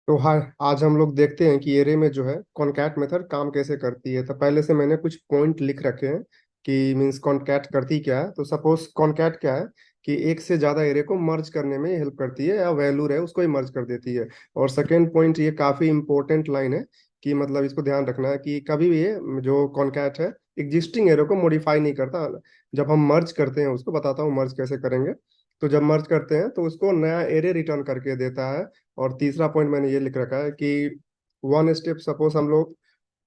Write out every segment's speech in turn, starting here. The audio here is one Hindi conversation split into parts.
तो हाँ, आज हम लोग देखते हैं कि एरे में जो है कॉनकैट मेथड काम कैसे करती है। तो पहले से मैंने कुछ पॉइंट लिख रखे हैं कि मीन्स कॉनकैट करती क्या है। तो सपोज कॉनकैट क्या है कि एक से ज्यादा एरे को मर्ज करने में हेल्प करती है, या वैल्यू है उसको ही मर्ज कर देती है। और सेकेंड पॉइंट, ये काफी इंपॉर्टेंट लाइन है कि मतलब इसको ध्यान रखना है कि कभी भी ये जो कॉनकैट है एग्जिस्टिंग एरे को मॉडिफाई नहीं करता। जब हम मर्ज करते हैं, उसको बताता हूँ मर्ज कैसे करेंगे। तो जब मर्ज करते हैं तो उसको नया एरे रिटर्न करके देता है। और तीसरा पॉइंट मैंने ये लिख रखा है कि वन स्टेप, सपोज हम लोग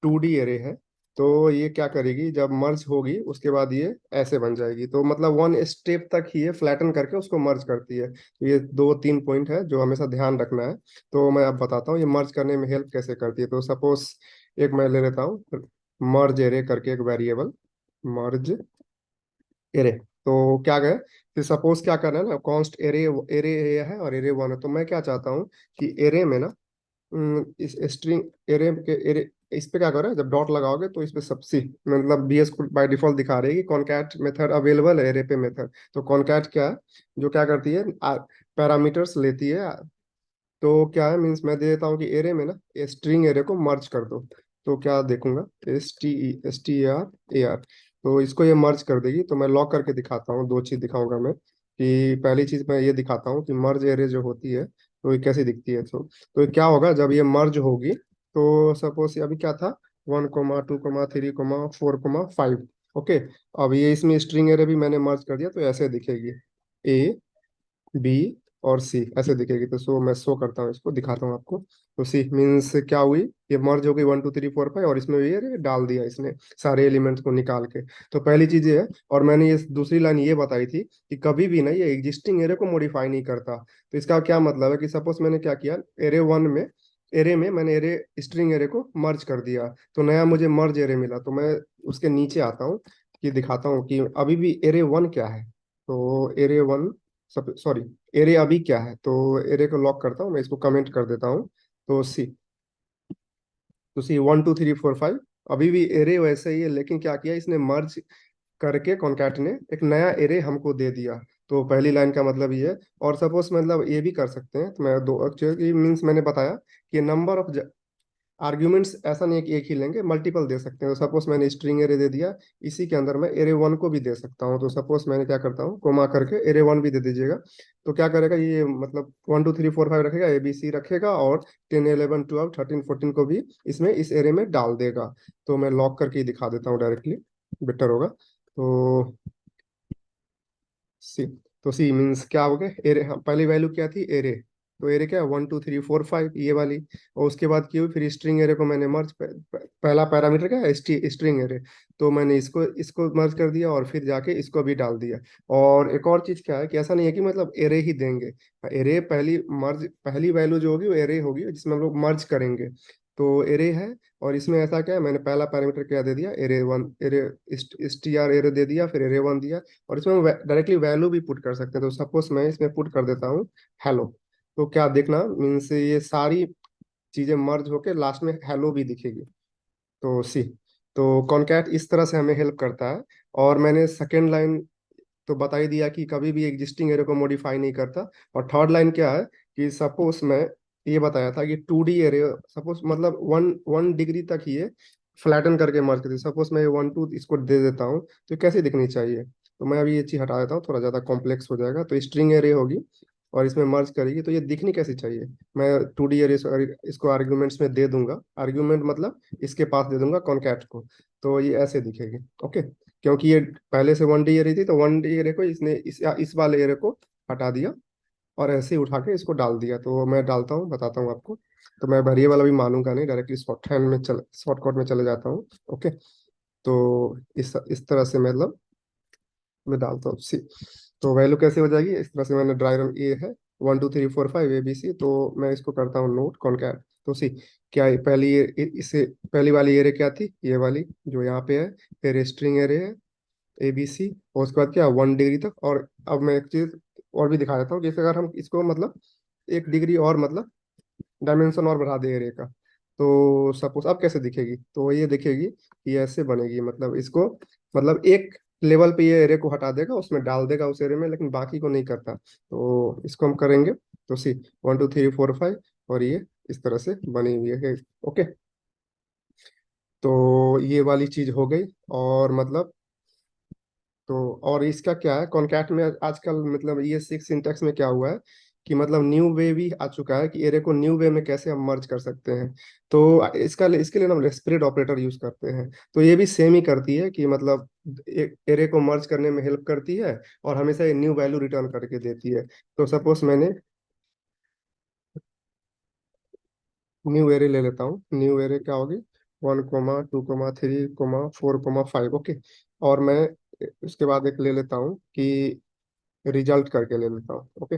2D एरे है, तो ये क्या करेगी जब मर्ज होगी उसके बाद ये ऐसे बन जाएगी। तो मतलब वन स्टेप तक ही ये फ्लैटन करके उसको मर्ज करती है। तो ये दो तीन पॉइंट है जो हमेशा ध्यान रखना है। तो मैं अब बताता हूँ ये मर्ज करने में हेल्प कैसे करती है। तो सपोज एक मैं ले लेता हूँ मर्ज एरे करके एक वेरिएबल, मर्ज एरे। तो क्या गए कि सपोज क्या करना है ना, कॉन्स्ट एरे, एरे है और एरे वन है। तो मैं क्या चाहता हूँ कि एरे में ना इस स्ट्रिंग एरे के एरे, इस पे क्या करो जब डॉट लगाओगे तो इस पे सबसे मतलब बीएस को बाय डिफॉल्ट दिखा रही है कि कॉनकैट मेथड अवेलेबल है एरे पे मेथड। तो कॉनकैट क्या है, जो क्या करती है पैरामीटर्स लेती है। तो क्या है मीन्स मैं दे देता हूँ कि एरे में ना स्ट्रिंग एरे को मर्ज कर दो। तो क्या देखूंगा, STR AR, तो इसको ये मर्ज कर देगी। तो मैं लॉक करके दिखाता हूँ, दो चीज दिखाऊंगा मैं कि पहली चीज मैं ये दिखाता हूँ कि मर्ज एरे जो होती है तो ये कैसी दिखती है। तो ये क्या होगा जब ये मर्ज होगी। तो सपोज अभी क्या था, 1, 2, 3, 4, 5। ओके, अब ये इसमें स्ट्रिंग एरे भी मैंने मर्ज कर दिया तो ऐसे दिखेगी, A, B और सी ऐसे दिखेगी। तो मैं शो करता हूँ, इसको दिखाता हूँ आपको। तो सी मीन्स क्या हुई, ये मर्ज हो गई 1, 2, 3, 4, 5, और इसमें ये डाल दिया इसने सारे एलिमेंट्स को निकाल के। तो पहली चीज ये है। और मैंने ये दूसरी लाइन ये बताई थी कि कभी भी ना ये एग्जिस्टिंग एरे को मॉडिफाई नहीं करता। तो इसका क्या मतलब है कि सपोज मैंने क्या किया, एरे वन में, एरे में मैंने एरे स्ट्रिंग एरे को मर्ज कर दिया, तो नया मुझे मर्ज एरे मिला। तो मैं उसके नीचे आता हूँ कि दिखाता हूँ कि अभी भी एरे वन क्या है। तो एरे वन, सब सॉरी, एरे अभी क्या है। तो एरे को लॉक करता हूँ मैं, इसको कमेंट कर देता हूँ। तो सी, तो सी 1, 2, 3, 4, 5 अभी भी एरे वैसे ही है, लेकिन क्या किया इसने, मर्ज करके कॉन्कैट ने एक नया एरे हमको दे दिया। तो पहली लाइन का मतलब ये है। और सपोज मतलब ये भी कर सकते हैं, तो मैं दो एक्चुअली मीन्स मैंने बताया कि नंबर ऑफ आर्ग्यूमेंट्स ऐसा नहीं है कि एक ही लेंगे, मल्टीपल दे सकते हैं। तो सपोज मैंने स्ट्रिंग एरे दे दिया, इसी के अंदर मैं एरे वन को भी दे सकता हूँ। तो सपोज मैंने क्या करता हूँ, कोमा करके एरे वन भी दे दीजिएगा। तो क्या करेगा ये, मतलब 1, 2, 3, 4, 5 रखेगा, ABC रखेगा, और 10, 11, 12, 13, 14 को भी इसमें इस एरे में डाल देगा। तो मैं लॉक करके ही दिखा देता हूँ डायरेक्टली, बेटर होगा। तो सी, तो सी मीन्स क्या हो गया, एरे, हाँ, पहली वैल्यू क्या थी, एरे। तो एरे क्या, 1, 2, 3, 4, 5 ये वाली। और उसके बाद की हुई फिर स्ट्रिंग एरे को मैंने मर्ज, पहला पैरामीटर क्या है, स्ट्रिंग एरे। तो मैंने इसको इसको मर्ज कर दिया और फिर जाके इसको भी डाल दिया। और एक और चीज क्या है कि ऐसा नहीं है कि मतलब एरे ही देंगे। एरे पहली मर्ज, पहली वैल्यू जो होगी वो एरे होगी जिसमें हम लोग मर्ज करेंगे। तो एरे है, और इसमें ऐसा क्या है, मैंने पहला पैरामीटर क्या दे दिया, array one, array STR array दे दिया, फिर एरे वन दिया। और इसमें हम डायरेक्टली वैल्यू भी पुट कर सकते हैं। तो सपोज मैं इसमें पुट कर देता हूँ हेलो। तो क्या देखना मीन्स ये सारी चीजें मर्ज होके लास्ट में हेलो भी दिखेगी। तो सी, तो कॉनकैट इस तरह से हमें हेल्प करता है। और मैंने सेकेंड लाइन तो बता ही दिया कि कभी भी एग्जिस्टिंग एरे को मॉडिफाई नहीं करता। और थर्ड लाइन क्या है कि सपोज मैं ये बताया था कि 2D एरे, सपोज मतलब 1 1 डिग्री तक ही ये फ्लैटन करके मर्ज करती है। सपोज मैं 1, 2 इसको दे देता हूँ तो कैसे दिखनी चाहिए। तो मैं अभी ये चीज हटा देता हूँ, थोड़ा ज्यादा कॉम्प्लेक्स हो जाएगा। तो स्ट्रिंग एरे होगी और इसमें मर्ज करेगी, तो ये दिखनी कैसी चाहिए। मैं 2D एरे इसको आर्ग्यूमेंट्स में दे दूंगा, आर्ग्यूमेंट मतलब इसके पास दे दूंगा कॉनकैट को। तो ये ऐसे दिखेगी। ओके, क्योंकि ये पहले से 1D एरे थी, तो 1D एरे को इसने इस वाले एरे को हटा दिया और ऐसे ही उठा के इसको डाल दिया। तो मैं डालता हूँ, बताता हूँ आपको। तो मैं वेरिएबल अभी मानूंगा नहीं, डायरेक्टली शॉर्टकट में चले जाता हूँ। ओके, तो इस तरह से मतलब मैं डालता हूँ सी। तो वैल्यू कैसे हो जाएगी, इस तरह से मैंने ड्राई रन ए है 1, 2, 3, 4, 5 ABC। तो मैं इसको करता हूँ नोट कॉनकैट। तो सी, क्या है पहली इसे पहली वाली एरे क्या थी, ये वाली जो यहाँ पे है, फिर स्ट्रिंग एरे है ABC, और उसके बाद क्या 1 डिग्री तक। और अब मैं एक चीज और भी दिखा देता हूँ, जैसे अगर हम इसको मतलब 1 डिग्री और मतलब डायमेंशन और बढ़ा दे एरे का, तो सपोज अब कैसे दिखेगी, तो ये दिखेगी कि ऐसे बनेगी। मतलब इसको, मतलब एक लेवल पे ये एरे को हटा देगा, उसमें डाल देगा उस एरे में, लेकिन बाकी को नहीं करता। तो इसको हम करेंगे। तो सी 1, 2, 3, 4, 5, और ये इस तरह से बनी हुई है। ओके, तो ये वाली चीज हो गई। और मतलब, तो और इसका क्या है कॉनकैट में आजकल, मतलब ये सिक्स सिंटेक्स में क्या हुआ है कि मतलब न्यू वे भी आ चुका है कि एरे को न्यू वे में कैसे हम मर्ज कर सकते हैं। तो इसके लिए ना हम स्प्लिट ऑपरेटर यूज करते हैं। तो ये भी सेम ही करती है कि मतलब एरे को मर्ज करने में हेल्प करती है और हमेशा ये न्यू वैल्यू रिटर्न करके देती है। तो सपोज मैंने न्यू एरे ले लेता हूँ। न्यू एरे क्या होगी, 1, 2, 3, 4, 5। और मैं उसके बाद एक ले लेता हूँ कि रिजल्ट करके ले लेता हूँ। Okay,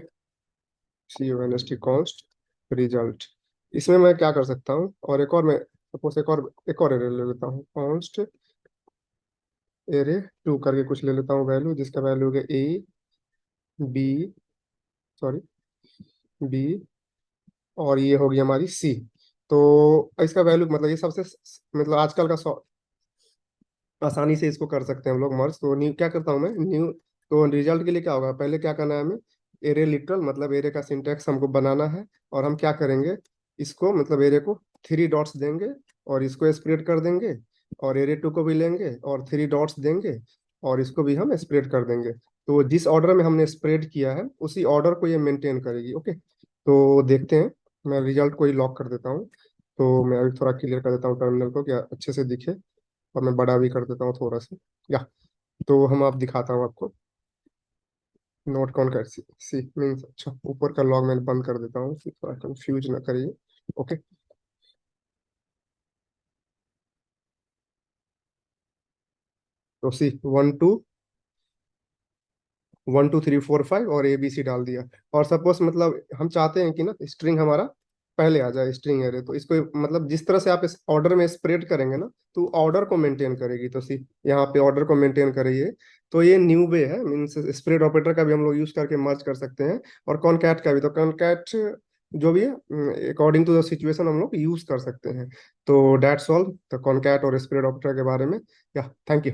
CONST const result. इसमें मैं क्या कर सकता हूँ, और एक और मैं सपोज एक और एरे ले लेता हूँ, कॉन्स्ट एरे टू करके कुछ ले लेता हूँ वैल्यू, जिसका वैल्यू है बी, सॉरी बी, और ये होगी हमारी सी। तो इसका वैल्यू मतलब ये सबसे मतलब आजकल का आसानी से इसको कर सकते हैं हम लोग मर्ज। तो न्यू क्या करता हूँ मैं, न्यू, तो रिजल्ट के लिए क्या होगा, पहले क्या करना है हमें, एरे लिटरल मतलब एरे का सिंटेक्स हमको बनाना है। और हम क्या करेंगे, इसको मतलब एरे को 3 डॉट्स देंगे और इसको स्प्लिट कर देंगे, और एरे टू को भी लेंगे और 3 डॉट्स देंगे और इसको भी हम स्प्लिट कर देंगे। तो जिस ऑर्डर में हमने स्प्रेड किया है उसी ऑर्डर को ये मेंटेन करेगी। ओके, तो देखते हैं। मैं रिजल्ट को ही लॉक कर देता हूँ। तो मैं अभी थोड़ा क्लियर कर देता हूँ टर्मिनल को, क्या अच्छे से दिखे। और मैं बड़ा भी कर देता हूँ थोड़ा सा, या तो हम आप दिखाता हूँ आपको। नोट कौन कर सी सी मीन्स, अच्छा ऊपर का लॉग मैं बंद कर देता हूँ, फिर थोड़ा कंफ्यूज ना करिए। ओके, तो सी 1 2 1 2 3 4 5 और ABC डाल दिया। और सपोज मतलब हम चाहते हैं कि ना स्ट्रिंग हमारा पहले आ जाए, स्ट्रिंग एरे, तो इसको मतलब जिस तरह से आप इस ऑर्डर में स्प्रेड करेंगे ना, तो ऑर्डर को मेंटेन करेगी। तो सी यहाँ पे ऑर्डर को मेंटेन करिए। तो ये न्यू वे है, मीन्स स्प्रेड ऑपरेटर का भी हम लोग यूज करके मर्ज कर सकते हैं, और कॉनकैट का भी। तो कॉनकैट जो भी है अकॉर्डिंग टू द सिचुएशन हम लोग यूज कर सकते हैं। तो डेट्स ऑल द कॉनकैट और स्प्रेड ऑपरेटर के बारे में। या थैंक यू।